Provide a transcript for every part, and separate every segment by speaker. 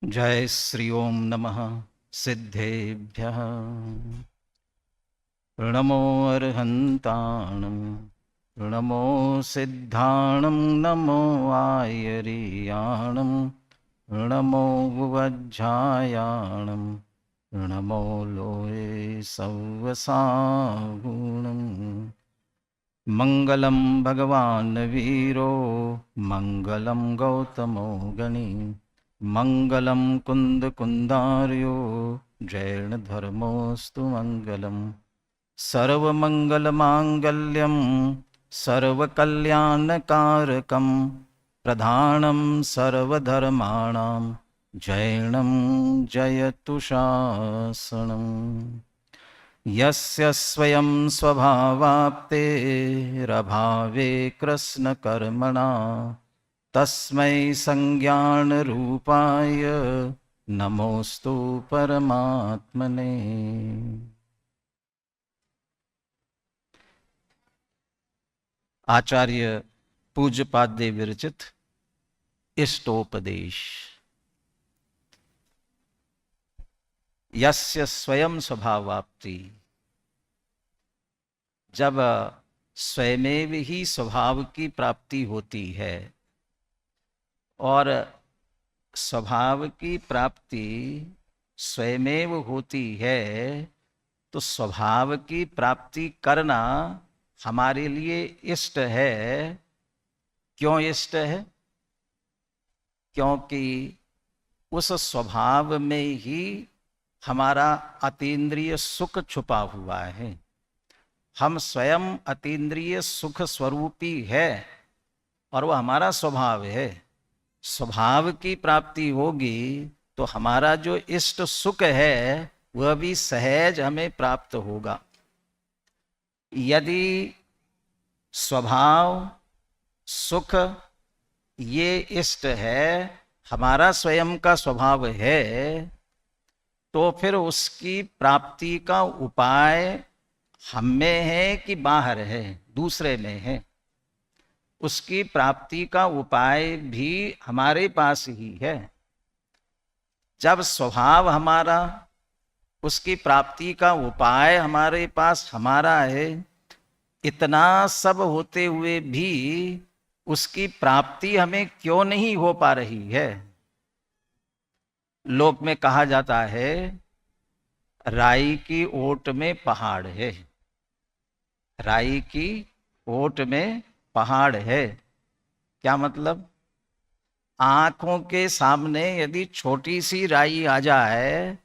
Speaker 1: जय श्री ओम नमः सिद्धेभ्यः। प्रणमो अर्हन्ताणं प्रणमो सिद्धाणं नमो आयर्याणं प्रणमो वज्झायाणं प्रणमो लोये सव्वसागुणम्। मङ्गलं भगवान् वीरो मङ्गलं गौतमो गणी मङ्गलं कुन्दकुन्दार्यो जैनधर्मोऽस्तु मङ्गलम्। सर्वमङ्गलमाङ्गल्यं सर्वकल्याणकारकं प्रधानं सर्वधर्माणां जैनं जयतु शासनम्। यस्य स्वयं स्वभावाप्तेरभावे कृष्णकर्मणा तस्मै संज्ञानरूपाय नमोस्तु परमात्मने। आचार्य पूज्यपाद विरचित इष्टोपदेश। यस्य स्वयं स्वभावाप्ति, जब स्वयमेव ही स्वभाव की प्राप्ति होती है और स्वभाव की प्राप्ति स्वयमेव होती है, तो स्वभाव की प्राप्ति करना हमारे लिए इष्ट है। क्यों इष्ट है? क्योंकि उस स्वभाव में ही हमारा अतीन्द्रिय सुख छुपा हुआ है। हम स्वयं अतीन्द्रिय सुख स्वरूपी है और वह हमारा स्वभाव है। स्वभाव की प्राप्ति होगी तो हमारा जो इष्ट सुख है वह भी सहज हमें प्राप्त होगा। यदि स्वभाव सुख ये इष्ट है, हमारा स्वयं का स्वभाव है, तो फिर उसकी प्राप्ति का उपाय हम में है कि बाहर है, दूसरे में है? उसकी प्राप्ति का उपाय भी हमारे पास ही है। जब स्वभाव हमारा, उसकी प्राप्ति का उपाय हमारे पास हमारा है, इतना सब होते हुए भी उसकी प्राप्ति हमें क्यों नहीं हो पा रही है? लोक में कहा जाता है राई की ओट में पहाड़ है। राई की ओट में पहाड़ है क्या मतलब? आंखों के सामने यदि छोटी सी राई आ जाए,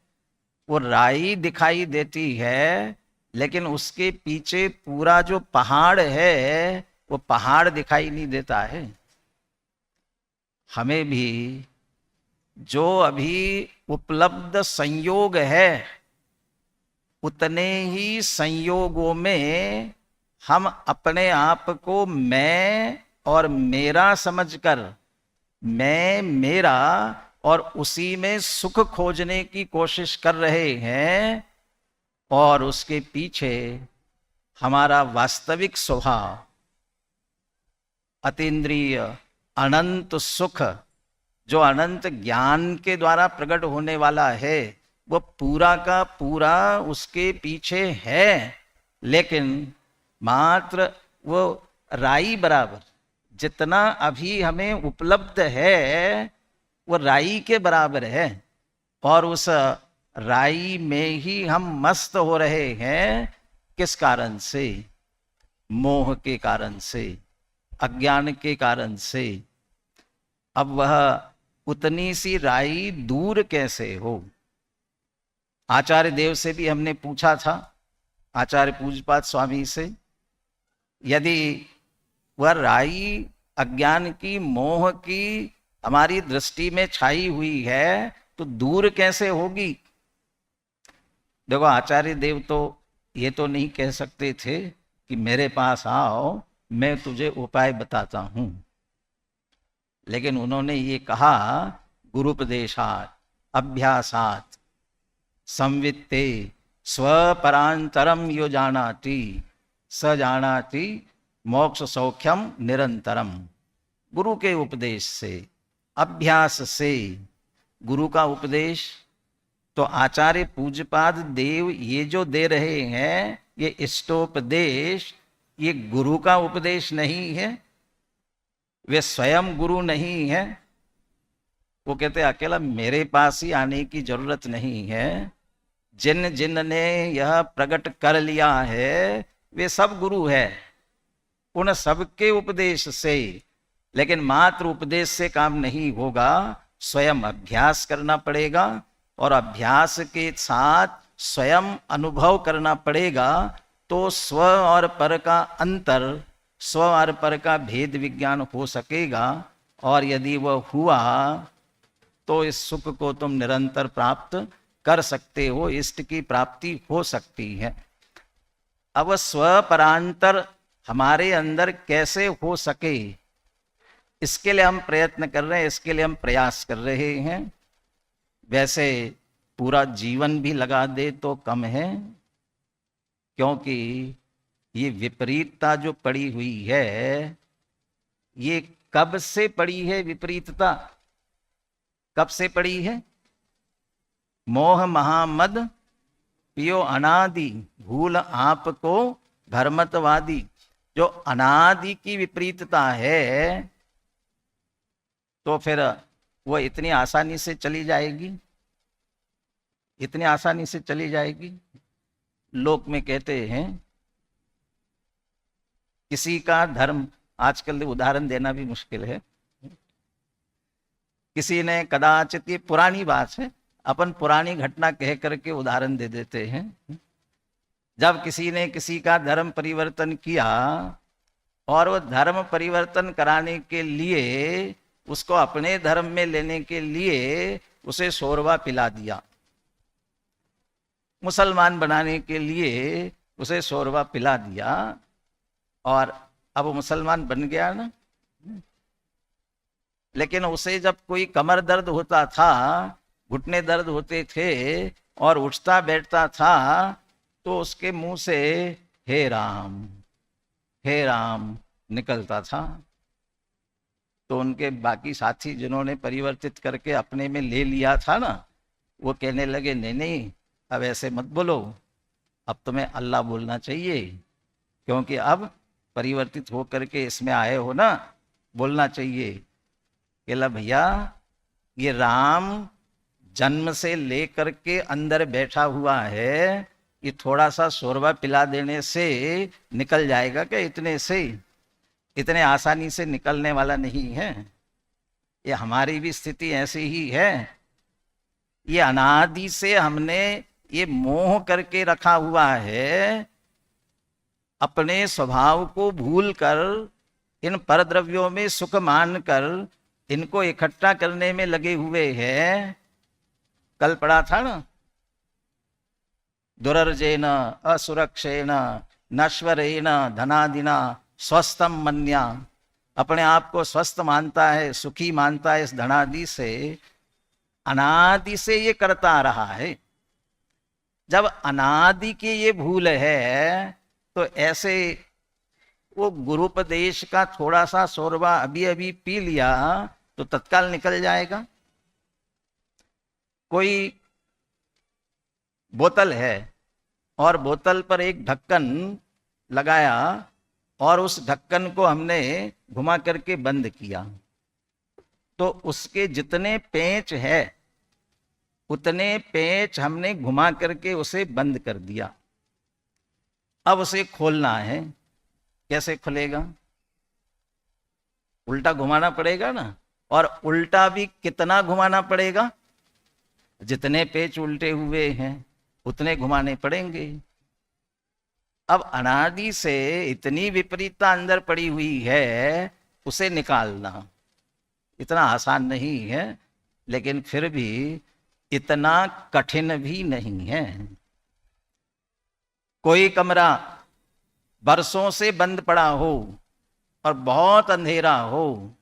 Speaker 1: वो राई दिखाई देती है, लेकिन उसके पीछे पूरा जो पहाड़ है वो पहाड़ दिखाई नहीं देता है। हमें भी जो अभी उपलब्ध संयोग है, उतने ही संयोगों में हम अपने आप को मैं और मेरा समझकर, मैं मेरा और उसी में सुख खोजने की कोशिश कर रहे हैं, और उसके पीछे हमारा वास्तविक स्वभाव अतीन्द्रिय अनंत सुख, जो अनंत ज्ञान के द्वारा प्रकट होने वाला है, वो पूरा का पूरा उसके पीछे है। लेकिन मात्र वो राई बराबर, जितना अभी हमें उपलब्ध है वो राई के बराबर है, और उस राई में ही हम मस्त हो रहे हैं। किस कारण से? मोह के कारण से, अज्ञान के कारण से। अब वह उतनी सी राई दूर कैसे हो? आचार्य देव से भी हमने पूछा था, आचार्य पूज्यपाद स्वामी से, यदि वह राई अज्ञान की, मोह की हमारी दृष्टि में छाई हुई है, तो दूर कैसे होगी? देखो, आचार्य देव तो ये तो नहीं कह सकते थे कि मेरे पास आओ, मैं तुझे उपाय बताता हूं। लेकिन उन्होंने ये कहा, गुरुपदेशात् अभ्यासात् संवित्ते स्वपरांतरम यो जानाति स जानाति मोक्ष सौख्यम निरंतरम। गुरु के उपदेश से, अभ्यास से, गुरु का उपदेश। तो आचार्य पूज्यपाद देव ये जो दे रहे हैं ये इष्टोपदेश, ये गुरु का उपदेश नहीं है, वे स्वयं गुरु नहीं है। वो कहते अकेला मेरे पास ही आने की जरूरत नहीं है, जिन जिन ने यह प्रकट कर लिया है वे सब गुरु है, उन सबके उपदेश से। लेकिन मात्र उपदेश से काम नहीं होगा, स्वयं अभ्यास करना पड़ेगा और अभ्यास के साथ स्वयं अनुभव करना पड़ेगा। तो स्व और पर का अंतर, स्व और पर का भेद विज्ञान हो सकेगा। और यदि वह हुआ तो इस सुख को तुम निरंतर प्राप्त कर सकते हो, इष्ट की प्राप्ति हो सकती है। अब स्व परांतर हमारे अंदर कैसे हो सके, इसके लिए हम प्रयत्न कर रहे हैं, इसके लिए हम प्रयास कर रहे हैं। वैसे पूरा जीवन भी लगा दे तो कम है, क्योंकि ये विपरीतता जो पड़ी हुई है, ये कब से पड़ी है विपरीतता, कब से पड़ी है? मोह महामद पियो अनादि, भूल आपको भरमतवादी। जो अनादि की विपरीतता है तो फिर वो इतनी आसानी से चली जाएगी, इतनी आसानी से चली जाएगी। लोक में कहते हैं किसी का धर्म, आजकल उदाहरण देना भी मुश्किल है, किसी ने कदाचित, ये पुरानी बात है, अपन पुरानी घटना कह करके उदाहरण दे देते हैं। जब किसी ने किसी का धर्म परिवर्तन किया और वो धर्म परिवर्तन कराने के लिए, उसको अपने धर्म में लेने के लिए उसे शोरबा पिला दिया, मुसलमान बनाने के लिए उसे शोरबा पिला दिया, और अब वो मुसलमान बन गया ना। लेकिन उसे जब कोई कमर दर्द होता था, घुटने दर्द होते थे और उठता बैठता था, तो उसके मुंह से हे राम निकलता था। तो उनके बाकी साथी जिन्होंने परिवर्तित करके अपने में ले लिया था ना, वो कहने लगे नहीं नहीं, अब ऐसे मत बोलो, अब तुम्हें अल्लाह बोलना चाहिए, क्योंकि अब परिवर्तित होकर के इसमें आए हो ना, बोलना चाहिए। कहला भैया, ये राम जन्म से लेकर के अंदर बैठा हुआ है, ये थोड़ा सा शोरबा पिला देने से निकल जाएगा क्या? इतने से, इतने आसानी से निकलने वाला नहीं है। ये हमारी भी स्थिति ऐसी ही है। ये अनादि से हमने ये मोह करके रखा हुआ है, अपने स्वभाव को भूलकर इन परद्रव्यों में सुख मानकर इनको इकट्ठा करने में लगे हुए हैं। कल पढ़ा था ना, दुरर्जेन असुरक्षेण नश्वरेण धनादिना स्वस्थम मन्या। अपने आप को स्वस्थ मानता है, सुखी मानता है इस धनादि से, अनादि से ये करता रहा है। जब अनादि की ये भूल है तो ऐसे वो गुरुपदेश का थोड़ा सा शोरबा अभी अभी पी लिया तो तत्काल निकल जाएगा। कोई बोतल है और बोतल पर एक ढक्कन लगाया और उस ढक्कन को हमने घुमा करके बंद किया, तो उसके जितने पेंच है उतने पेंच हमने घुमा करके उसे बंद कर दिया। अब उसे खोलना है, कैसे खुलेगा? उल्टा घुमाना पड़ेगा ना, और उल्टा भी कितना घुमाना पड़ेगा? जितने पेच उल्टे हुए हैं उतने घुमाने पड़ेंगे। अब अनादि से इतनी विपरीतता अंदर पड़ी हुई है, उसे निकालना इतना आसान नहीं है, लेकिन फिर भी इतना कठिन भी नहीं है। कोई कमरा बरसों से बंद पड़ा हो और बहुत अंधेरा हो,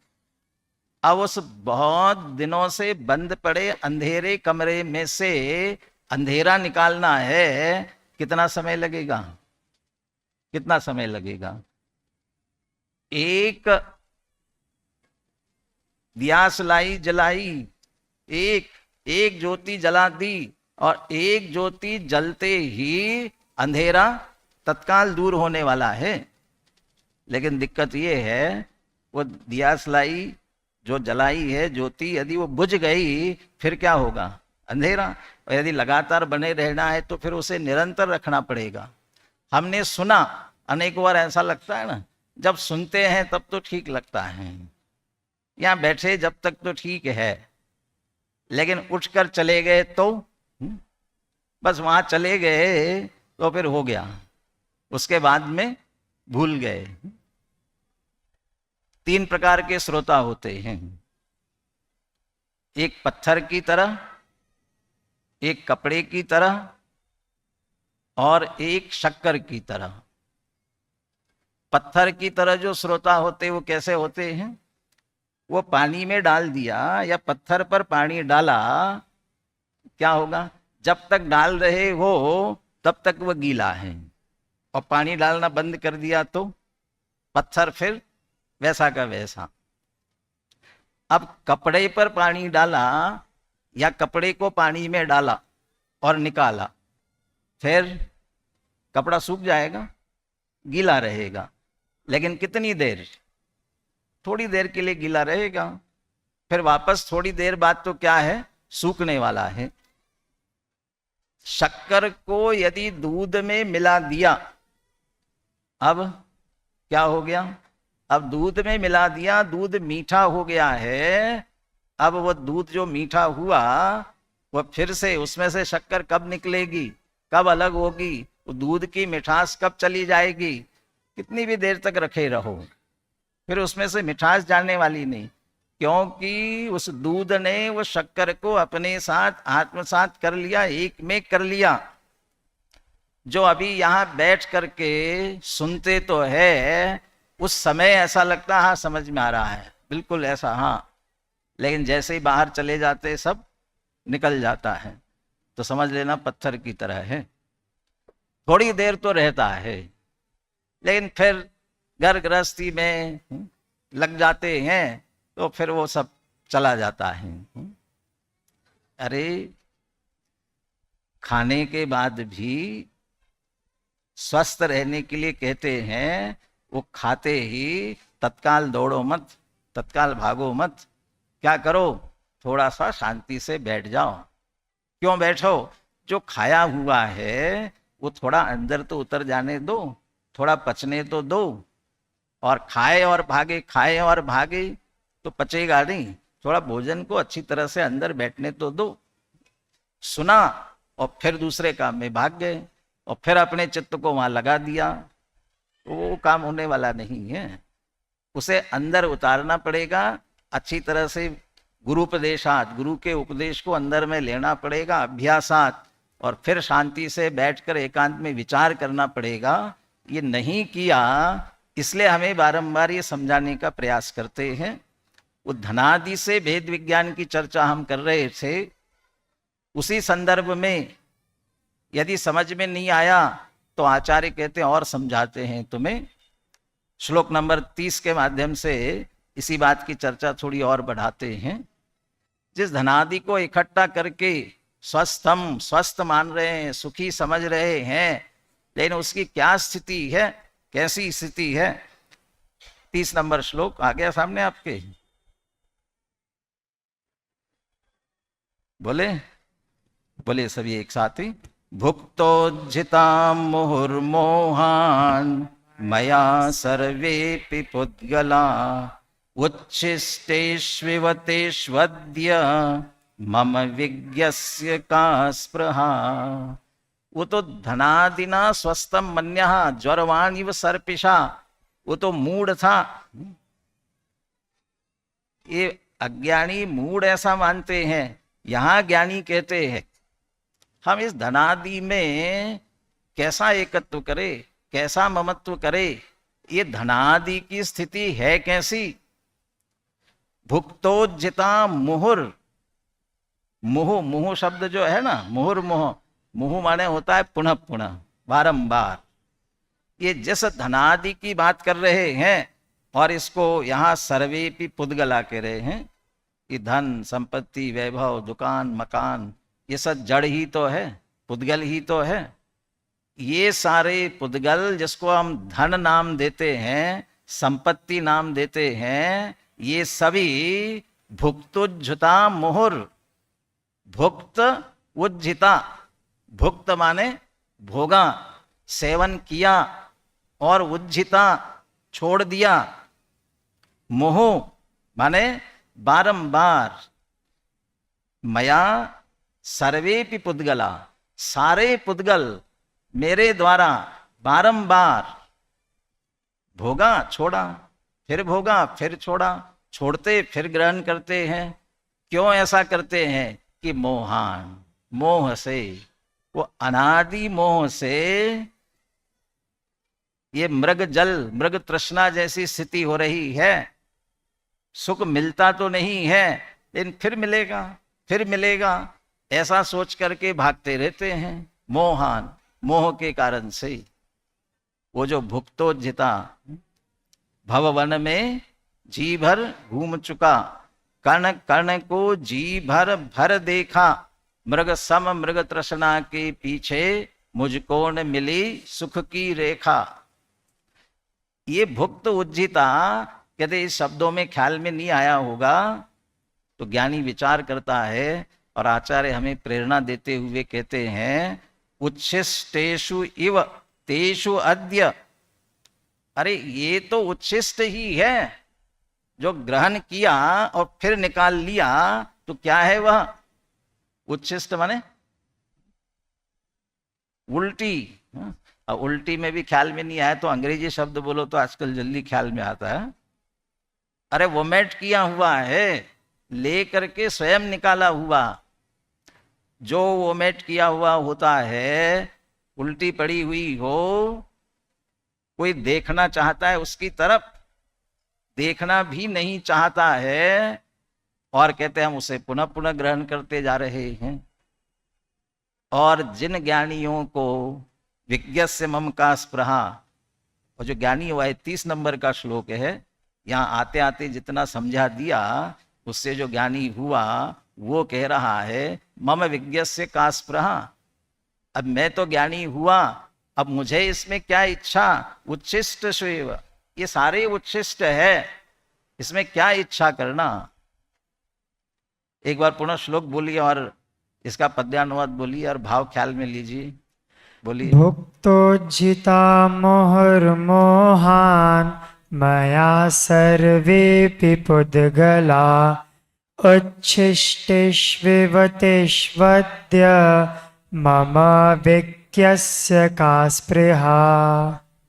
Speaker 1: अब उस बहुत दिनों से बंद पड़े अंधेरे कमरे में से अंधेरा निकालना है, कितना समय लगेगा? कितना समय लगेगा? एक दियासलाई जलाई, एक एक ज्योति जला दी और एक ज्योति जलते ही अंधेरा तत्काल दूर होने वाला है। लेकिन दिक्कत ये है, वो दिया सलाई जो जलाई है ज्योति, यदि वो बुझ गई फिर क्या होगा? अंधेरा। और यदि लगातार बने रहना है तो फिर उसे निरंतर रखना पड़ेगा। हमने सुना, अनेकों बार ऐसा लगता है ना, जब सुनते हैं तब तो ठीक लगता है, यहाँ बैठे जब तक तो ठीक है, लेकिन उठकर चले गए तो बस वहां चले गए तो फिर हो गया, उसके बाद में भूल गए। 3 प्रकार के श्रोता होते हैं, एक पत्थर की तरह, एक कपड़े की तरह और एक शक्कर की तरह। पत्थर की तरह जो श्रोता होते वो कैसे होते हैं? वो पानी में डाल दिया या पत्थर पर पानी डाला, क्या होगा? जब तक डाल रहे हो तब तक वो गीला है, और पानी डालना बंद कर दिया तो पत्थर फिर वैसा का वैसा। अब कपड़े पर पानी डाला या कपड़े को पानी में डाला और निकाला, फिर कपड़ा सूख जाएगा, गीला रहेगा, लेकिन कितनी देर? थोड़ी देर के लिए गीला रहेगा, फिर वापस थोड़ी देर बाद तो क्या है? सूखने वाला है। शक्कर को यदि दूध में मिला दिया, अब क्या हो गया? अब दूध में मिला दिया, दूध मीठा हो गया है। अब वो दूध जो मीठा हुआ वो फिर से उसमें से शक्कर कब निकलेगी, कब अलग होगी, वो दूध की मिठास कब चली जाएगी? कितनी भी देर तक रखे रहो फिर उसमें से मिठास जाने वाली नहीं, क्योंकि उस दूध ने वो शक्कर को अपने साथ आत्मसात कर लिया, एक में कर लिया। जो अभी यहाँ बैठ करके सुनते तो है, उस समय ऐसा लगता हाँ समझ में आ रहा है, बिल्कुल ऐसा, हाँ, लेकिन जैसे ही बाहर चले जाते सब निकल जाता है। तो समझ लेना पत्थर की तरह है, थोड़ी देर तो रहता है, लेकिन फिर घर गृहस्थी में लग जाते हैं तो फिर वो सब चला जाता है। अरे खाने के बाद भी स्वस्थ रहने के लिए कहते हैं, वो खाते ही तत्काल दौड़ो मत, तत्काल भागो मत, क्या करो? थोड़ा सा शांति से बैठ जाओ। क्यों बैठो? जो खाया हुआ है वो थोड़ा अंदर तो उतर जाने दो, थोड़ा पचने तो दो। और खाए और भागे, खाए और भागे तो पचेगा नहीं, थोड़ा भोजन को अच्छी तरह से अंदर बैठने तो दो। सुना और फिर दूसरे काम में भाग गए और फिर अपने चित्त को वहां लगा दिया, तो वो काम होने वाला नहीं है। उसे अंदर उतारना पड़ेगा अच्छी तरह से, गुरुपदेशात, गुरु के उपदेश को अंदर में लेना पड़ेगा, अभ्यासात, और फिर शांति से बैठकर एकांत में विचार करना पड़ेगा। ये नहीं किया, इसलिए हमें बारंबार ये समझाने का प्रयास करते हैं। वो धनादि से भेद विज्ञान की चर्चा हम कर रहे थे, उसी संदर्भ में यदि समझ में नहीं आया तो आचार्य कहते हैं और समझाते हैं तुम्हें। श्लोक नंबर 30 के माध्यम से इसी बात की चर्चा थोड़ी और बढ़ाते हैं। जिस धनादि को इकट्ठा करके स्वस्थम, स्वस्थ मान रहे हैं, सुखी समझ रहे हैं, लेकिन उसकी क्या स्थिति है, कैसी स्थिति है? 30 नंबर श्लोक आ गया सामने आपके, बोले बोले सभी एक साथ ही। भुक्तोज्झिता मुहुर्मोहान मया सर्वेपि पुद्गला उच्छिष्टेष्विव तेष्वद्य मम विज्ञस्य का स्पृहा। वो तो धनादिना स्वस्थम मन्यः ज्वरवान इव सर्पिषा, वो तो मूढ़ था। ये अज्ञानी मूढ़ ऐसा मानते हैं, यहां ज्ञानी कहते हैं हम इस धनादि में कैसा एकत्व करे, कैसा ममत्व करे, ये धनादि की स्थिति है कैसी? भुक्तोज्झिता मुहुर, मुहु, मुहु शब्द जो है ना, मुहुर मुह, मुहु माने होता है पुनः पुनः, बारंबार। ये जिस धनादि की बात कर रहे हैं और इसको यहां सर्वेपि पुद्गला कह रहे हैं, कि धन संपत्ति वैभव दुकान मकान ये सब जड़ ही तो है, पुद्गल ही तो है। ये सारे पुद्गल जिसको हम धन नाम देते हैं, संपत्ति नाम देते हैं, ये सभी भुक्तुज्झुता मुहुर। भुक्त उज्झिता, भुक्त माने भोगा, सेवन किया, और उज्झिता छोड़ दिया। मोह माने बारंबार। मया सर्वेपि पुद्गला, सारे पुद्गल मेरे द्वारा बारंबार भोगा छोड़ा, फिर भोगा फिर छोड़ा, छोड़ते फिर ग्रहण करते हैं। क्यों ऐसा करते हैं? कि मोहान, मोह से, वो अनादि मोह से ये मृग जल, मृग तृष्णा जैसी स्थिति हो रही है। सुख मिलता तो नहीं है, लेकिन फिर मिलेगा फिर मिलेगा, ऐसा सोच करके भागते रहते हैं। मोहान, मोह के कारण से। वो जो भुक्तोज्झिता, भववन में जी भर घूम चुका, कर्ण कर्ण को जी भर भर देखा, मृग सम मृग तृष्णा के पीछे मुझको न मिली सुख की रेखा। ये भुक्त उज्झिता कहते इस शब्दों में ख्याल में नहीं आया होगा, तो ज्ञानी विचार करता है और आचार्य हमें प्रेरणा देते हुए कहते हैं, उच्छिष्टेषु इव तेषु अद्य। अरे ये तो उच्छिष्ट ही है, जो ग्रहण किया और फिर निकाल लिया, तो क्या है वह? उच्छिष्ट माने उल्टी। और उल्टी में भी ख्याल में नहीं आया तो अंग्रेजी शब्द बोलो तो आजकल जल्दी ख्याल में आता है। अरे वोमेट किया हुआ है, ले करके स्वयं निकाला हुआ। जो वोमेट किया हुआ होता है, उल्टी पड़ी हुई हो, कोई देखना चाहता है उसकी तरफ, देखना भी नहीं चाहता है, और कहते हैं हम उसे पुनः पुनः ग्रहण करते जा रहे हैं। और जिन ज्ञानियों को विज्ञस्य मम का स्पृहा, और जो ज्ञानी हुआ है 30 नंबर का श्लोक है, यहाँ आते आते जितना समझा दिया, उससे जो ज्ञानी हुआ वो कह रहा है मम विज्ञस्य का स्पृहा। अब मैं तो ज्ञानी हुआ, अब मुझे इसमें क्या इच्छा? उच्छिष्ट स्वेव, ये सारे उच्छिष्ट है, इसमें क्या इच्छा करना। एक बार पुनः श्लोक बोलिए और इसका पद्यानुवाद बोलिए और भाव ख्याल में लीजिए, बोलिए।
Speaker 2: भुक्तोज्झिता मोहर्मोहान् मया सर्वेऽपि पुद्गला उच्छिष्टेष्विव तेष्वद्य मम विज्ञस्य का स्पृहा।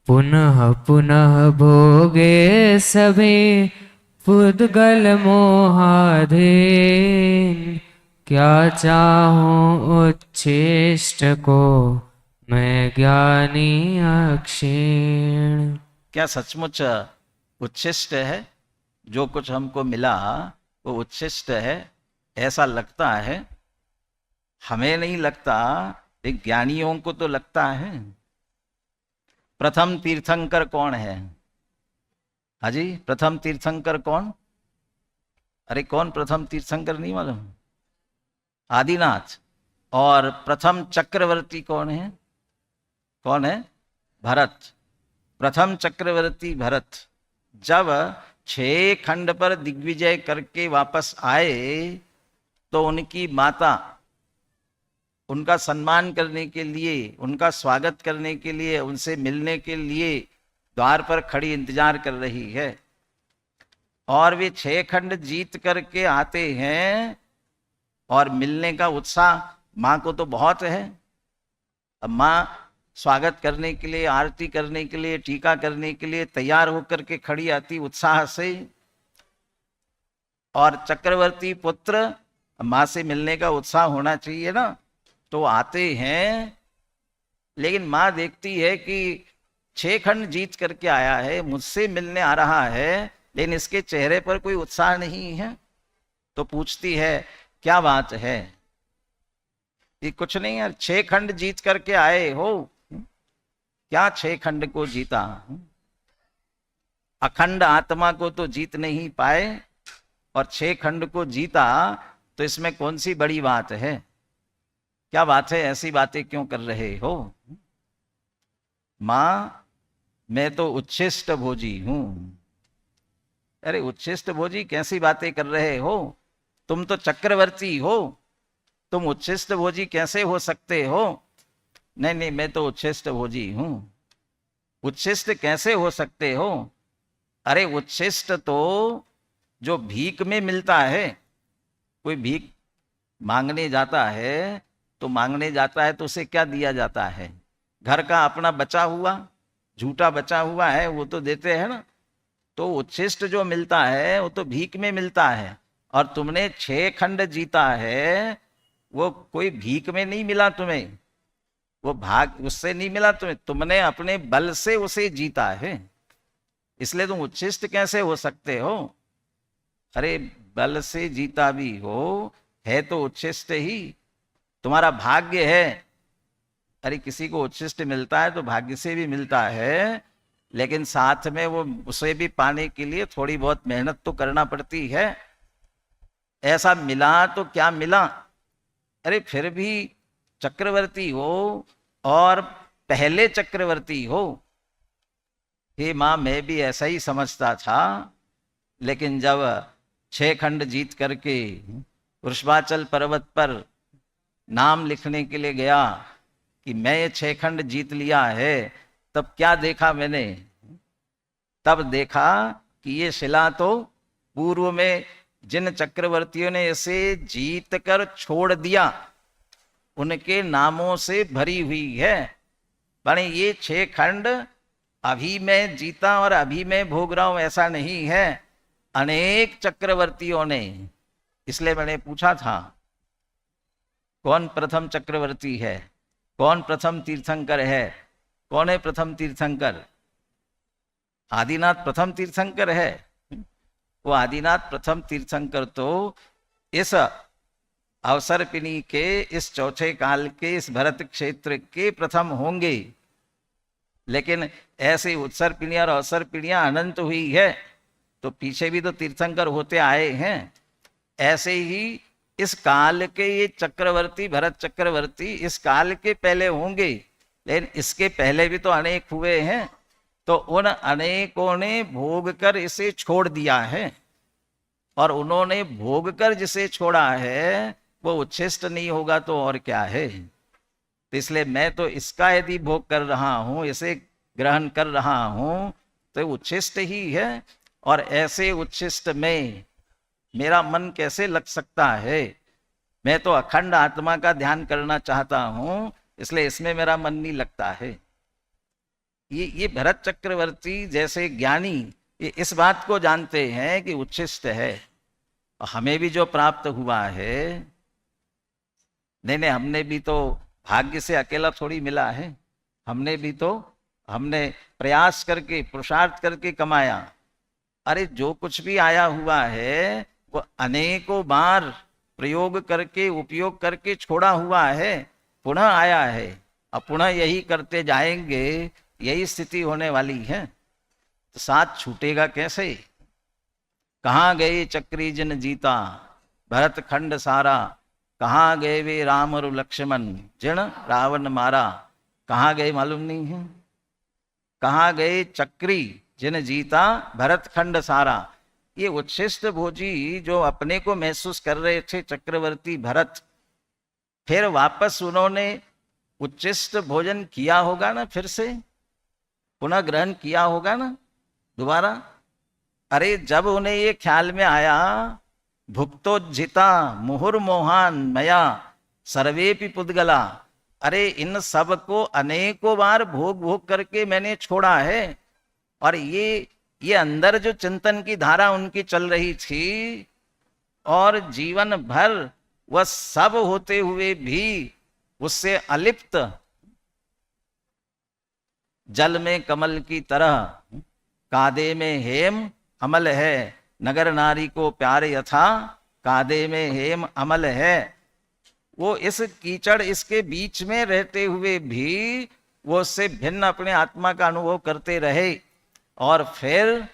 Speaker 3: पुनः पुनः भोगे सभी पुद्गल मोहाधीन, क्या चाहूं उच्छिष्ट को मैं ज्ञानी अक्षीण।
Speaker 1: क्या सचमुच उच्छिष्ट है? जो कुछ हमको मिला वो उच्छिष्ट है ऐसा लगता है? हमें नहीं लगता, एक ज्ञानियों को तो लगता है। प्रथम तीर्थंकर कौन है? हाजी, प्रथम तीर्थंकर कौन? अरे कौन प्रथम तीर्थंकर नहीं मालूम? आदिनाथ। और प्रथम चक्रवर्ती कौन है? कौन है? भरत। प्रथम चक्रवर्ती भरत जब 6 खंड पर दिग्विजय करके वापस आए, तो उनकी माता उनका सम्मान करने के लिए, उनका स्वागत करने के लिए, उनसे मिलने के लिए द्वार पर खड़ी इंतजार कर रही है। और वे 6 खंड जीत करके आते हैं, और मिलने का उत्साह माँ को तो बहुत है। अब माँ स्वागत करने के लिए, आरती करने के लिए, टीका करने के लिए तैयार होकर के खड़ी आती उत्साह से। और चक्रवर्ती पुत्र, माँ से मिलने का उत्साह होना चाहिए ना, तो आते हैं। लेकिन माँ देखती है कि 6 खंड जीत करके आया है, मुझसे मिलने आ रहा है, लेकिन इसके चेहरे पर कोई उत्साह नहीं है। तो पूछती है क्या बात है? ये कुछ नहीं यार, 6 खंड जीत करके आए हो, क्या 6 खंड को जीता? अखंड आत्मा को तो जीत नहीं पाए। और 6 खंड को जीता, तो इसमें कौन सी बड़ी बात है? क्या बात है, ऐसी बातें क्यों कर रहे हो? मां मैं तो उच्छिष्ट भोजी हूं। अरे उच्छिष्ट भोजी कैसी बातें कर रहे हो? तुम तो चक्रवर्ती हो, तुम उच्छिष्ट भोजी कैसे हो सकते हो? नहीं नहीं, मैं तो उच्छिष्ट भोजी हूं। उच्छिष्ट कैसे हो सकते हो? अरे उच्छिष्ट तो जो भीख में मिलता है। कोई भीख मांगने जाता है तो उसे क्या दिया जाता है? घर का अपना बचा हुआ, झूठा बचा हुआ है वो तो देते हैं ना। तो उच्छिष्ट जो मिलता है वो तो भीख में मिलता है। और तुमने 6 खंड जीता है, वो कोई भीख में नहीं मिला तुम्हें, वो भाग उससे नहीं मिला तुम्हें, तुमने अपने बल से उसे जीता है। इसलिए तुम उच्छिष्ट कैसे हो सकते हो? अरे बल से जीता भी हो, है तो उच्छिष्ट ही, तुम्हारा भाग्य है। अरे किसी को उच्छिष्ट मिलता है तो भाग्य से भी मिलता है, लेकिन साथ में वो उसे भी पाने के लिए थोड़ी बहुत मेहनत तो करना पड़ती है। ऐसा मिला तो क्या मिला? अरे फिर भी चक्रवर्ती हो, और पहले चक्रवर्ती हो। हे मां, मैं भी ऐसा ही समझता था, लेकिन जब 6 खंड जीत करके वृषभाचल पर्वत पर नाम लिखने के लिए गया कि मैं ये 6 खंड जीत लिया है, तब क्या देखा मैंने? तब देखा कि ये शिला तो पूर्व में जिन चक्रवर्तियों ने इसे जीत कर छोड़ दिया, उनके नामों से भरी हुई है। माने ये 6 खंड अभी मैं जीता और अभी मैं भोग रहा हूं, ऐसा नहीं है। अनेक चक्रवर्तियों ने, इसलिए मैंने पूछा था कौन प्रथम चक्रवर्ती है, कौन प्रथम तीर्थंकर है? कौन है प्रथम तीर्थंकर? आदिनाथ प्रथम तीर्थंकर है। वो आदिनाथ प्रथम तीर्थंकर तो इस अवसरपिणी के, इस चौथे काल के, इस भरत क्षेत्र के प्रथम होंगे। लेकिन ऐसे उत्सर्पिणी और अवसरपिणियां अनंत हुई है, तो पीछे भी तो तीर्थंकर होते आए हैं। ऐसे ही इस काल के ये चक्रवर्ती, भरत चक्रवर्ती इस काल के पहले होंगे, लेकिन इसके पहले भी तो अनेक हुए हैं। तो उन अनेकों ने भोग कर इसे छोड़ दिया है, और उन्होंने भोग कर जिसे छोड़ा है वो उच्छिष्ट नहीं होगा तो और क्या है? तो इसलिए मैं तो इसका यदि भोग कर रहा हूं, इसे ग्रहण कर रहा हूं, तो उच्छिष्ट ही है। और ऐसे उच्छिष्ट में मेरा मन कैसे लग सकता है? मैं तो अखंड आत्मा का ध्यान करना चाहता हूं, इसलिए इसमें मेरा मन नहीं लगता है। ये भरत चक्रवर्ती जैसे ज्ञानी ये इस बात को जानते हैं कि उच्छिष्ट है। और हमें भी जो प्राप्त हुआ है, नहीं हमने भी तो भाग्य से अकेला थोड़ी मिला है, हमने प्रयास करके, पुरुषार्थ करके कमाया। अरे जो कुछ भी आया हुआ है वो अनेकों बार प्रयोग करके, उपयोग करके छोड़ा हुआ है, पुनः आया है। अब पुनः यही करते जाएंगे, यही स्थिति होने वाली है, तो साथ छूटेगा कैसे? कहाँ गए चक्री जिन जीता, भरत खंड सारा, कहाँ गए वे राम और लक्ष्मण, जिन रावण मारा। कहाँ गए मालूम नहीं है। कहाँ गए चक्री जिन जीता, भरत खंड सारा। ये उच्छिष्ट भोजी जो अपने को महसूस कर रहे थे चक्रवर्ती भरत, फिर वापस उन्होंने उच्छिष्ट भोजन किया होगा ना, फिर से पुनः ग्रहण किया होगा ना दोबारा। अरे जब उन्हें ये ख्याल में आया, भुक्तोज्जिता मुहुर्मोहान मया सर्वेपि पुद्गला, अरे इन सब को अनेकों बार भोग भोग करके मैंने छोड़ा है, और ये अंदर जो चिंतन की धारा उनकी चल रही थी, और जीवन भर वह सब होते हुए भी उससे अलिप्त, जल में कमल की तरह, कादे में हेम अमल है, नगर नारी को प्यार यथा, कादे में हेम अमल है। वो इस कीचड़, इसके बीच में रहते हुए भी वो उससे भिन्न अपने आत्मा का अनुभव करते रहे, और फिर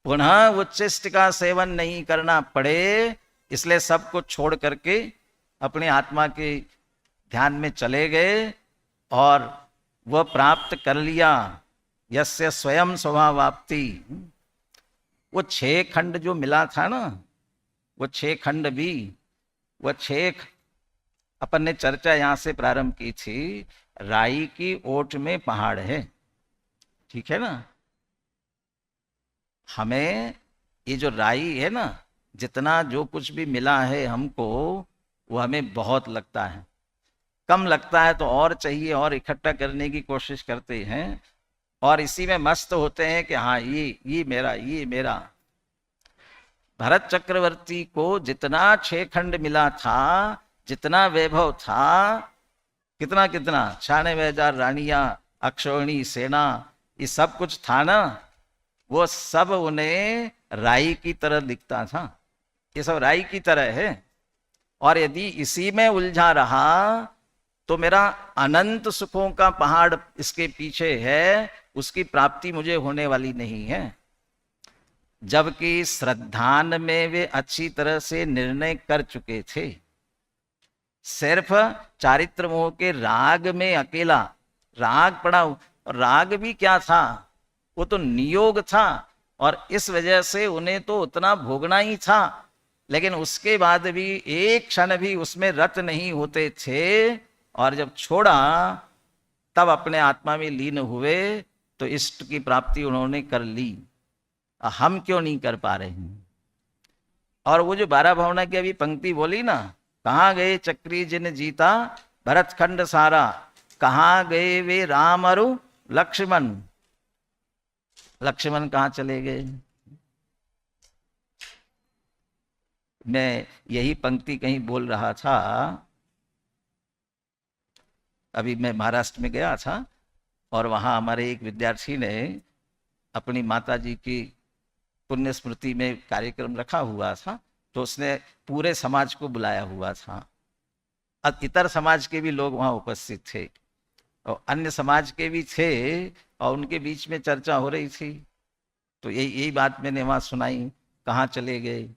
Speaker 1: पुनः उच्छिष्ट का सेवन नहीं करना पड़े, इसलिए सब कुछ छोड़ करके अपनी आत्मा के ध्यान में चले गए और वह प्राप्त कर लिया यस्य स्वयं स्वभावाप्ति। वो 6 खंड जो मिला था ना, वो 6 खंड भी, वो 6 अपन ने चर्चा यहां से प्रारंभ की थी। राई की ओट में पहाड़ है, ठीक है ना। हमें ये जो राई है ना, जितना जो कुछ भी मिला है हमको, वो हमें बहुत लगता है। कम लगता है तो और चाहिए और इकट्ठा करने की कोशिश करते हैं और इसी में मस्त होते हैं कि हाँ ये मेरा, ये मेरा। भरत चक्रवर्ती को जितना 6 खंड मिला था, जितना वैभव था, कितना 96,000 रानियां, अक्षौहिणी सेना, ये सब कुछ था ना, वो सब उन्हें राई की तरह दिखता था। ये सब राई की तरह है और यदि इसी में उलझा रहा तो मेरा अनंत सुखों का पहाड़ इसके पीछे है, उसकी प्राप्ति मुझे होने वाली नहीं है। जबकि श्रद्धान में वे अच्छी तरह से निर्णय कर चुके थे। सिर्फ चारित्र मोह के राग में अकेला राग पड़ा, और राग भी क्या था, वो तो नियोग था और इस वजह से उन्हें तो उतना भोगना ही था, लेकिन उसके बाद भी एक क्षण भी उसमें रत नहीं होते थे। और जब छोड़ा तब अपने आत्मा में लीन हुए तो इष्ट की प्राप्ति उन्होंने कर ली। हम क्यों नहीं कर पा रहे हैं? और वो जो 12 भावना की अभी पंक्ति बोली ना, कहाँ गए चक्री जिन जीता भरत खंड सारा, कहाँ गए वे राम और लक्ष्मण। लक्ष्मण कहाँ चले गए? मैं यही पंक्ति कहीं बोल रहा था, अभी मैं महाराष्ट्र में गया था और वहाँ हमारे एक विद्यार्थी ने अपनी माताजी की पुण्य स्मृति में कार्यक्रम रखा हुआ था, तो उसने पूरे समाज को बुलाया हुआ था। अब इतर समाज के भी लोग वहाँ उपस्थित थे और अन्य समाज के भी थे और उनके बीच में चर्चा हो रही थी। तो यही बात मैंने वहाँ सुनाई, कहाँ चले गए।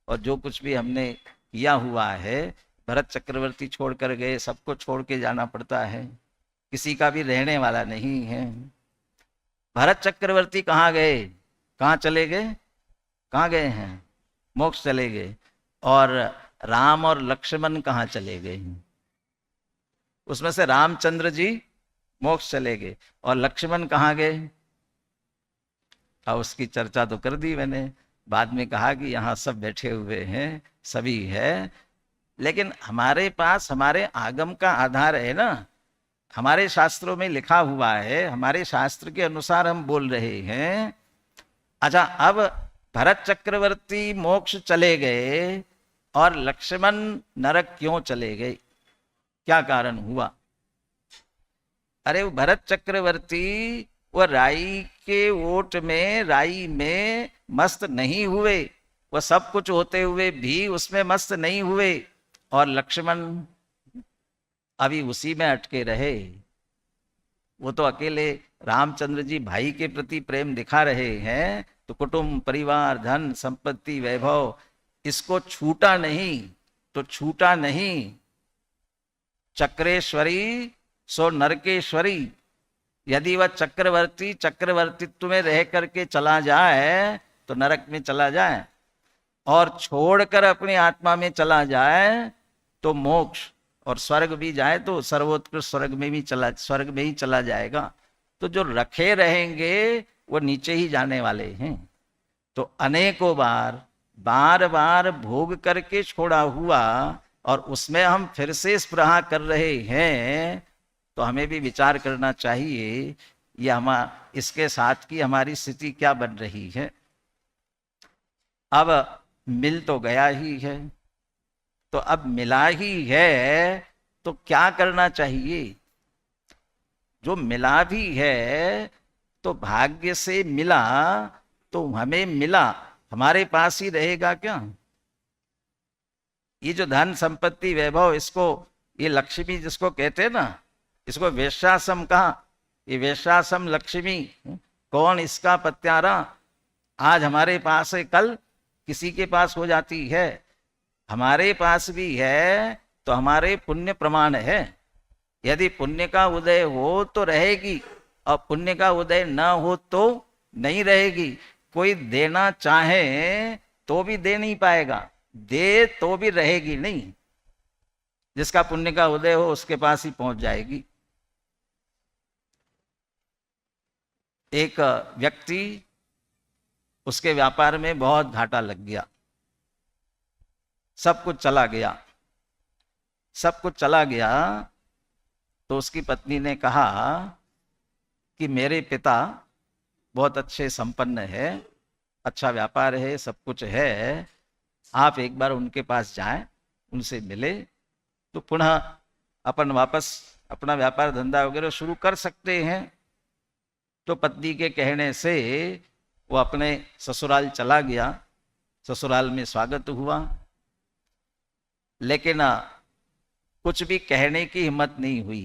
Speaker 1: और जो कुछ भी हमने किया हुआ है, भरत चक्रवर्ती छोड़ कर गए, सबको छोड़ के जाना पड़ता है, किसी का भी रहने वाला नहीं है। भरत चक्रवर्ती कहाँ गए, कहाँ चले गए, कहाँ गए हैं? मोक्ष चले गए। और राम और लक्ष्मण कहाँ चले गए? उसमें से रामचंद्र जी मोक्ष चले गए और लक्ष्मण कहाँ गए? और उसकी चर्चा तो कर दी मैंने। बाद में कहा कि यहाँ सब बैठे हुए हैं, सभी है, लेकिन हमारे पास हमारे आगम का आधार है ना, हमारे शास्त्रों में लिखा हुआ है, हमारे शास्त्र के अनुसार हम बोल रहे हैं। अच्छा, अब भरत चक्रवर्ती मोक्ष चले गए और लक्ष्मण नरक क्यों चले गए? क्या कारण हुआ? अरे वो भरत चक्रवर्ती वो राई के ओट में, राई में मस्त नहीं हुए, वो सब कुछ होते हुए भी उसमें मस्त नहीं हुए, और लक्ष्मण अभी उसी में अटके रहे। वो तो अकेले रामचंद्र जी भाई के प्रति प्रेम दिखा रहे हैं, तो कुटुंब, परिवार, धन, संपत्ति, वैभव, इसको छूटा नहीं तो छूटा नहीं। चक्रेश्वरी सो नरकेश्वरी। यदि वह चक्रवर्ती चक्रवर्तित्व में रह करके चला जाए तो नरक में चला जाए, और छोड़कर अपनी आत्मा में चला जाए तो मोक्ष, और स्वर्ग भी जाए तो सर्वोत्कृष्ट स्वर्ग में ही चला जाएगा। तो जो रखे रहेंगे वो नीचे ही जाने वाले हैं। तो अनेकों बार बार भोग करके छोड़ा हुआ और उसमें हम फिर से स्पृहा कर रहे हैं, तो हमें भी विचार करना चाहिए ये इसके साथ की हमारी स्थिति क्या बन रही है। अब मिल तो गया ही है, तो अब मिला ही है तो क्या करना चाहिए? जो मिला भी है तो भाग्य से मिला, तो हमें मिला, हमारे पास ही रहेगा क्या? ये जो धन, संपत्ति, वैभव, इसको ये लक्ष्मी जिसको कहते हैं ना, इसको वेश्यासम कहा। ये वेश्यासम लक्ष्मी, कौन इसका पत्यारा? आज हमारे पास है, कल किसी के पास हो जाती है। हमारे पास भी है तो हमारे पुण्य प्रमाण है। यदि पुण्य का उदय हो तो रहेगी, और पुण्य का उदय न हो तो नहीं रहेगी। कोई देना चाहे तो भी दे नहीं पाएगा, दे तो भी रहेगी नहीं। जिसका पुण्य का उदय हो उसके पास ही पहुंच जाएगी। एक व्यक्ति, उसके व्यापार में बहुत घाटा लग गया, सब कुछ चला गया। सब कुछ चला गया तो उसकी पत्नी ने कहा कि मेरे पिता बहुत अच्छे संपन्न है, अच्छा व्यापार है, सब कुछ है, आप एक बार उनके पास जाएं, उनसे मिले तो पुनः अपन वापस अपना व्यापार धंधा वगैरह शुरू कर सकते हैं। तो पत्नी के कहने से वो अपने ससुराल चला गया। ससुराल में स्वागत हुआ, लेकिन कुछ भी कहने की हिम्मत नहीं हुई।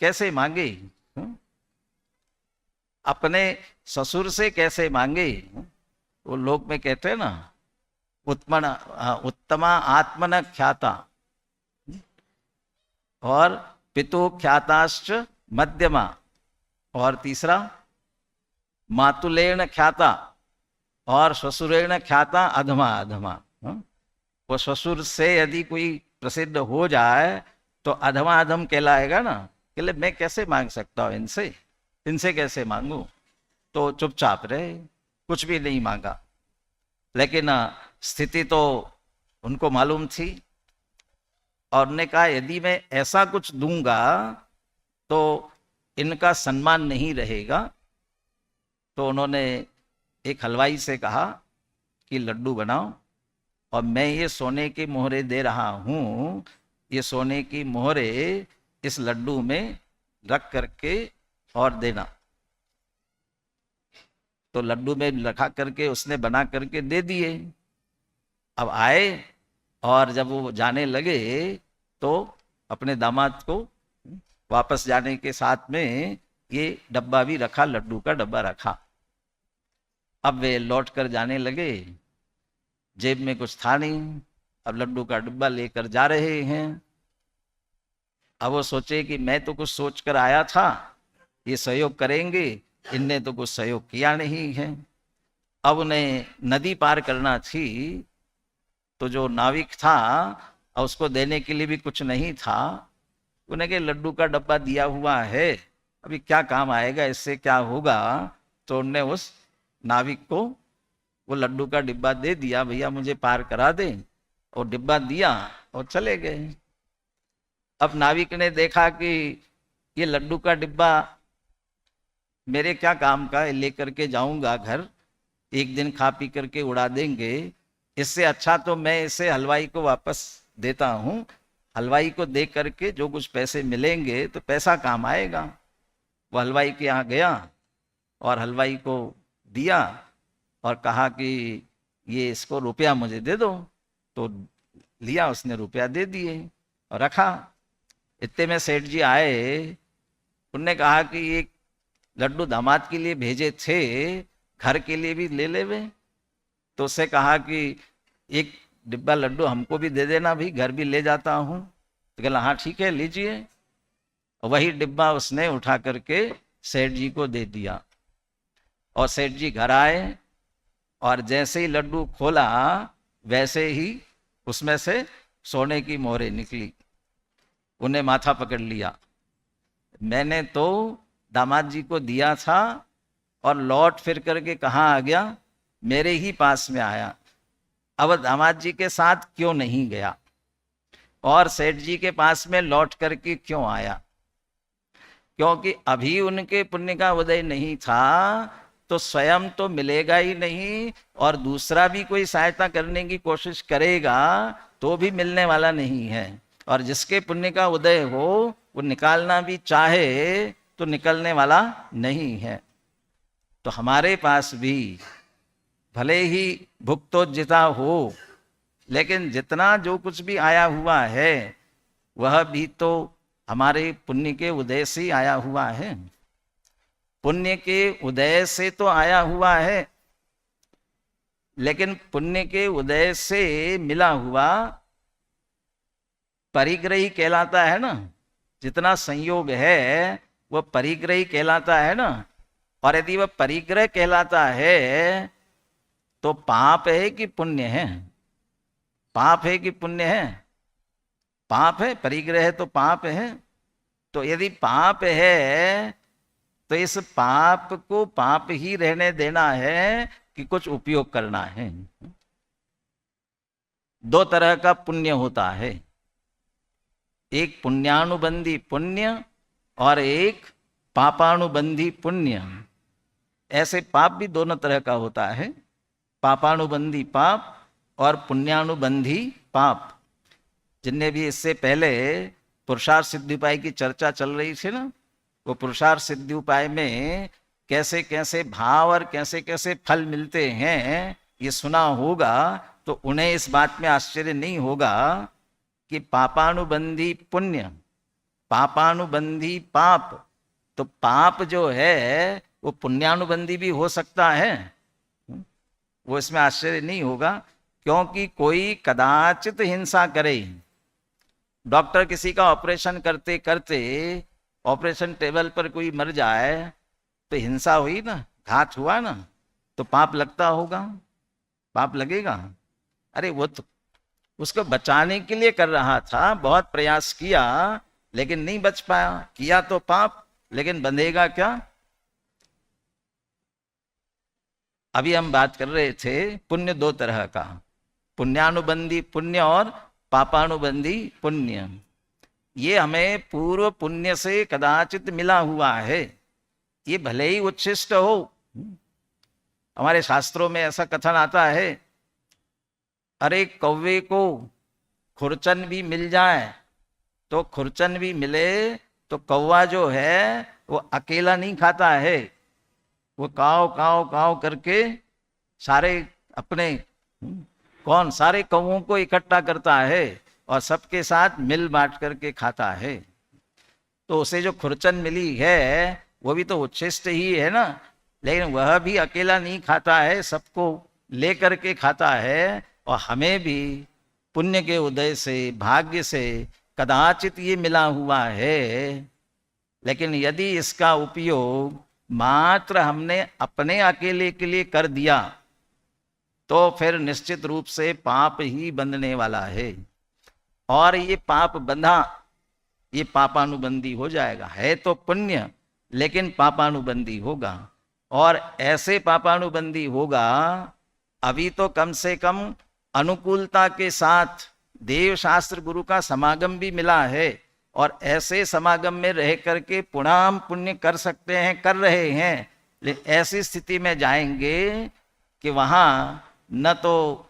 Speaker 1: कैसे मांगे? अपने ससुर से कैसे मांगे? वो लोक में कहते हैं ना, उत्तमा आत्मन ख्याता और पितु ख्याताश्च मध्यमा, और तीसरा मातुलेन ख्याता और ससुरेण ख्याता अधमा अधमा। वो ससुर से यदि कोई प्रसिद्ध हो जाए तो अधमा अधम कहलाएगा ना। कहले मैं कैसे मांग सकता हूं इनसे, इनसे कैसे मांगू? तो चुपचाप रहे, कुछ भी नहीं मांगा। लेकिन स्थिति तो उनको मालूम थी, और ने कहा यदि मैं ऐसा कुछ दूंगा तो इनका सम्मान नहीं रहेगा। तो उन्होंने एक हलवाई से कहा कि लड्डू बनाओ, और मैं ये सोने की मोहरे दे रहा हूं, ये सोने की मोहरे इस लड्डू में रख करके और देना। तो लड्डू में रखा करके उसने बना करके दे दिए। अब आए और जब वो जाने लगे तो अपने दामाद को वापस जाने के साथ में ये डब्बा भी रखा, लड्डू का डब्बा रखा। अब वे लौट कर जाने लगे, जेब में कुछ था नहीं, अब लड्डू का डब्बा लेकर जा रहे हैं। अब वो सोचे कि मैं तो कुछ सोच कर आया था, ये सहयोग करेंगे, इनने तो कुछ सहयोग किया नहीं है। अब उन्हें नदी पार करना थी, तो जो नाविक था और उसको देने के लिए भी कुछ नहीं था। उन्हें के लड्डू का डब्बा दिया हुआ है, अभी क्या काम आएगा, इससे क्या होगा। तो उनने उस नाविक को वो लड्डू का डिब्बा दे दिया, भैया मुझे पार करा दे, और डिब्बा दिया और चले गए। अब नाविक ने देखा कि ये लड्डू का डिब्बा मेरे क्या काम का, लेकर के जाऊंगा घर, एक दिन खा पी करके उड़ा देंगे, इससे अच्छा तो मैं इसे हलवाई को वापस देता हूं। हलवाई को दे करके जो कुछ पैसे मिलेंगे तो पैसा काम आएगा। वो हलवाई के यहाँ गया और हलवाई को दिया और कहा कि ये इसको रुपया मुझे दे दो। तो लिया उसने, रुपया दे दिए और रखा। इतने में सेठ जी आए, उनने कहा कि ये लड्डू दामाद के लिए भेजे थे, घर के लिए भी ले ले वे। तो उससे कहा कि एक डिब्बा लड्डू हमको भी दे देना, भी घर भी ले जाता हूँ। तो कहला हाँ ठीक है लीजिए। वही डिब्बा उसने उठा करके सेठ जी को दे दिया। और सेठ जी घर आए और जैसे ही लड्डू खोला वैसे ही उसमें से सोने की मोहरें निकली। उन्हें माथा पकड़ लिया, मैंने तो दामाद जी को दिया था और लौट फिर करके कहाँ आ गया, मेरे ही पास में आया। अब दामाद जी के साथ क्यों नहीं गया और सेठ जी के पास में लौट करके क्यों आया? क्योंकि अभी उनके पुण्य का उदय नहीं था, तो स्वयं तो मिलेगा ही नहीं, और दूसरा भी कोई सहायता करने की कोशिश करेगा तो भी मिलने वाला नहीं है। और जिसके पुण्य का उदय हो वो निकालना भी चाहे तो निकलने वाला नहीं है। तो हमारे पास भी भले ही भुक्तोजिता हो, लेकिन जितना जो कुछ भी आया हुआ है वह भी तो हमारे पुण्य के उदय से आया हुआ है। पुण्य के उदय से तो आया हुआ है। लेकिन पुण्य के उदय से मिला हुआ परिग्रही कहलाता है ना। जितना संयोग है वह परिग्रही कहलाता है ना। और यदि वह परिग्रह कहलाता है तो पाप है कि पुण्य है? पाप है कि पुण्य है? पाप है। परिग्रह है तो पाप है। तो यदि पाप है तो इस पाप को पाप ही रहने देना है कि कुछ उपयोग करना है? दो तरह का पुण्य होता है, एक पुण्यानुबंधी पुण्य और एक पापानुबंधी पुण्य। ऐसे पाप भी दोनों तरह का होता है, पापानुबंधी पाप और पुण्यानुबंधी पाप। जिनने भी इससे पहले पुरुषार्थ सिद्धि उपाय की चर्चा चल रही थी ना, वो पुरुषार्थ सिद्धि उपाय में कैसे कैसे भाव और कैसे कैसे फल मिलते हैं ये सुना होगा, तो उन्हें इस बात में आश्चर्य नहीं होगा कि पापानुबंधी पुण्य, पापानुबंधी पाप, तो पाप जो है वो पुण्यानुबंधी भी हो सकता है। वो इसमें आश्चर्य नहीं होगा, क्योंकि कोई कदाचित हिंसा करे। डॉक्टर किसी का ऑपरेशन करते करते ऑपरेशन टेबल पर कोई मर जाए तो हिंसा हुई ना, घात हुआ ना, तो पाप लगता होगा, पाप लगेगा। अरे वो तो उसको बचाने के लिए कर रहा था, बहुत प्रयास किया लेकिन नहीं बच पाया, किया तो पाप, लेकिन बंधेगा क्या? अभी हम बात कर रहे थे पुण्य दो तरह का, पुण्यानुबंधी पुण्य और पापानुबंधी पुण्य। ये हमें पूर्व पुण्य से कदाचित मिला हुआ है, ये भले ही उच्छिष्ट हो। हमारे शास्त्रों में ऐसा कथन आता है, अरे कौवे को खुरचन भी मिल जाए तो खुरचन भी मिले तो कौवा जो है वो अकेला नहीं खाता है, वो काव काव काव करके सारे अपने सारे कौवों को इकट्ठा करता है और सबके साथ मिल बांट करके खाता है। तो उसे जो खुरचन मिली है वो भी तो उच्छिष्ट ही है ना, लेकिन वह भी अकेला नहीं खाता है, सबको ले करके खाता है। और हमें भी पुण्य के उदय से, भाग्य से कदाचित ये मिला हुआ है, लेकिन यदि इसका उपयोग मात्र हमने अपने अकेले के लिए कर दिया तो फिर निश्चित रूप से पाप ही बंधने वाला है। और ये पाप बंधा, ये पापानुबंधी हो जाएगा। है तो पुण्य लेकिन पापानुबंधी होगा, और ऐसे पापानुबंधी होगा, अभी तो कम से कम अनुकूलता के साथ देव शास्त्र गुरु का समागम भी मिला है, और ऐसे समागम में रह करके पुनः हम पुण्य कर सकते हैं, कर रहे हैं। लेकिन ऐसी स्थिति में जाएंगे कि वहां न तो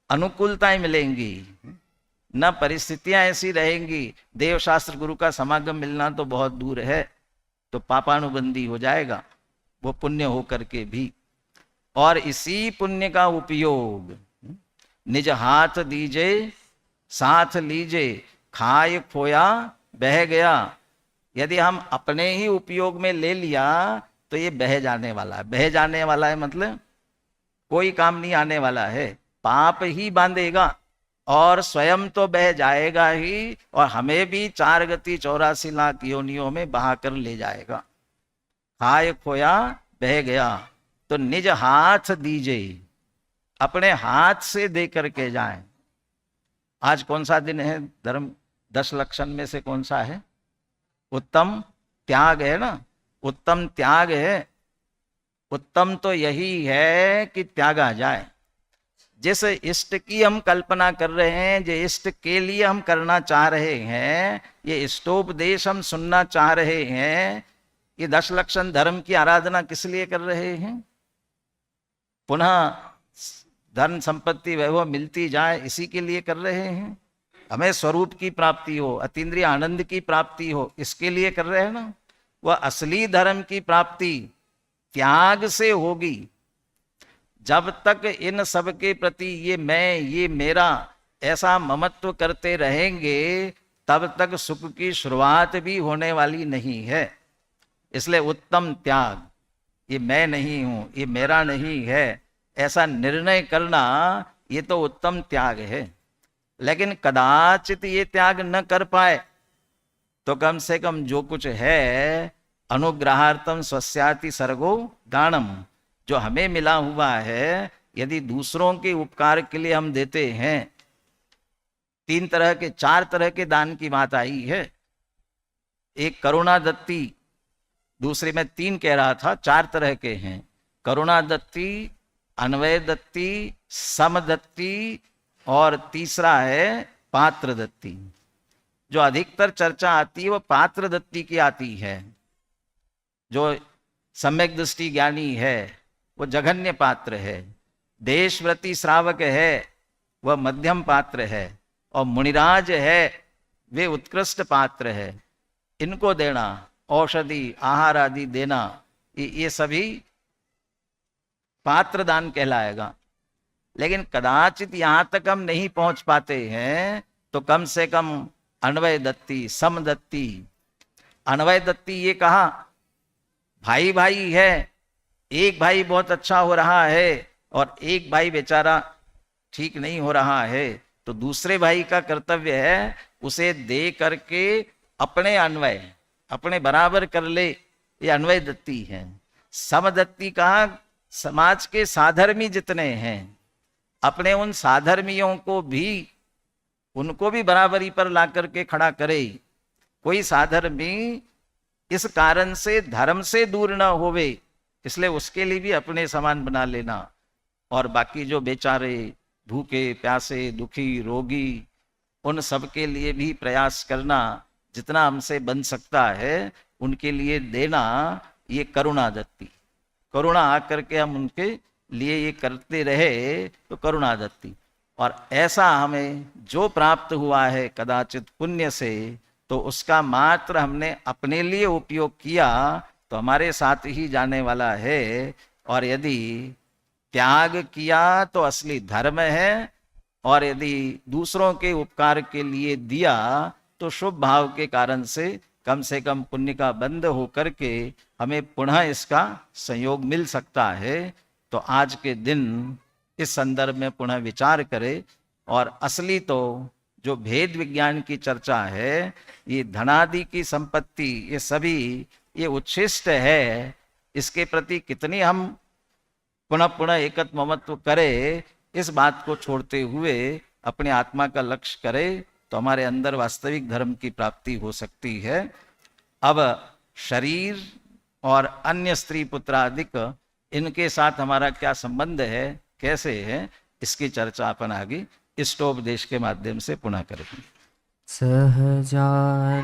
Speaker 1: अनुकूलताएं मिलेंगी, न परिस्थितियां ऐसी रहेंगी, देव शास्त्र गुरु का समागम मिलना तो बहुत दूर है, तो पापानुबंधी हो जाएगा वो पुण्य होकर के भी। और इसी पुण्य का उपयोग निज हाथ दीजे साथ लीजे, खाए खोया बह गया। यदि हम अपने ही उपयोग में ले लिया तो ये बह जाने वाला है। बह जाने वाला है मतलब कोई काम नहीं आने वाला है, पाप ही बांधेगा और स्वयं तो बह जाएगा ही, और हमें भी 4 गति 84 लाख योनियों में बहा कर ले जाएगा। खाए खोया बह गया, तो निज हाथ दीजे, अपने हाथ से दे करके जाएं। आज कौन सा दिन है? धर्म 10 लक्षण में से कौन सा है? उत्तम त्याग है ना, उत्तम त्याग है। उत्तम तो यही है कि त्यागा जाए। जिस इष्ट की हम कल्पना कर रहे हैं, जो इष्ट के लिए हम करना चाह रहे हैं, ये इष्टोपदेश हम सुनना चाह रहे हैं, ये 10 लक्षण धर्म की आराधना किस लिए कर रहे हैं? पुनः धन संपत्ति वैभव मिलती जाए, इसी के लिए कर रहे हैं। हमें स्वरूप की प्राप्ति हो, अतीन्द्रिय आनंद की प्राप्ति हो, इसके लिए कर रहे हैं ना। वह असली धर्म की प्राप्ति त्याग से होगी। जब तक इन सब के प्रति ये मैं, ये मेरा ऐसा ममत्व करते रहेंगे, तब तक सुख की शुरुआत भी होने वाली नहीं है। इसलिए उत्तम त्याग, ये मैं नहीं हूं, ये मेरा नहीं है, ऐसा निर्णय करना ये तो उत्तम त्याग है। लेकिन कदाचित ये त्याग न कर पाए तो कम से कम जो कुछ है, अनुग्रहार्थम स्वस्याति सर्गो दानम, जो हमें मिला हुआ है, यदि दूसरों के उपकार के लिए हम देते हैं, 4 तरह के दान की बात आई है। एक करुणा दत्ती, दूसरे में 3 कह रहा था, 4 तरह के हैं। करुणा दत्ती, अन्वय दत्ती, समदत्ती और तीसरा है पात्र दत्ती। जो अधिकतर चर्चा आती है वो पात्र दत्ती की आती है। जो सम्यक दृष्टि ज्ञानी है वो जघन्य पात्र है, देशव्रती श्रावक है वह मध्यम पात्र है, और मुनिराज है वे उत्कृष्ट पात्र है। इनको देना, औषधि आहार आदि देना, ये सभी पात्र दान कहलाएगा। लेकिन कदाचित यहां तक हम नहीं पहुंच पाते हैं तो कम से कम अन्वय दत्ती, समदत्ती। अन्वय दत्ती ये कहा, भाई भाई है, एक भाई बहुत अच्छा हो रहा है और एक भाई बेचारा ठीक नहीं हो रहा है, तो दूसरे भाई का कर्तव्य है उसे दे करके अपने अन्वय, अपने बराबर कर ले, ये अन्वय दत्ती है। समदत्ती कहा, समाज के साधर्मी जितने हैं अपने उन साधर्मियों को भी, उनको भी बराबरी पर ला करके खड़ा करे। कोई साधर्मी इस कारण से धर्म से दूर न होवे, इसलिए उसके लिए भी अपने समान बना लेना। और बाकी जो बेचारे भूखे प्यासे दुखी रोगी, उन सब के लिए भी प्रयास करना, जितना हमसे बन सकता है उनके लिए देना, ये करुणा दत्ती। करुणा आकर के हम उनके लिए ये करते रहे तो करुणा दत्ती। और ऐसा हमें जो प्राप्त हुआ है कदाचित पुण्य से, तो उसका मात्र हमने अपने लिए उपयोग किया तो हमारे साथ ही जाने वाला है। और यदि त्याग किया तो असली धर्म है, और यदि दूसरों के उपकार के लिए दिया तो शुभ भाव के कारण से कम पुण्य का बंध होकर के हमें पुनः इसका संयोग मिल सकता है। तो आज के दिन इस संदर्भ में पुनः विचार करें। और असली तो जो भेद विज्ञान की चर्चा है, ये धनादि की संपत्ति, ये सभी ये उच्छिष्ट है, इसके प्रति कितनी हम पुनः पुनः एकत्व ममत्व करें, इस बात को छोड़ते हुए अपने आत्मा का लक्ष्य करें तो हमारे अंदर वास्तविक धर्म की प्राप्ति हो सकती है। अब शरीर और अन्य स्त्री पुत्र आदिक, इनके साथ हमारा क्या संबंध है, कैसे है, इसकी चर्चा अपन आगे इष्टोपदेश के माध्यम से पुनः करेंगे।
Speaker 3: सहजान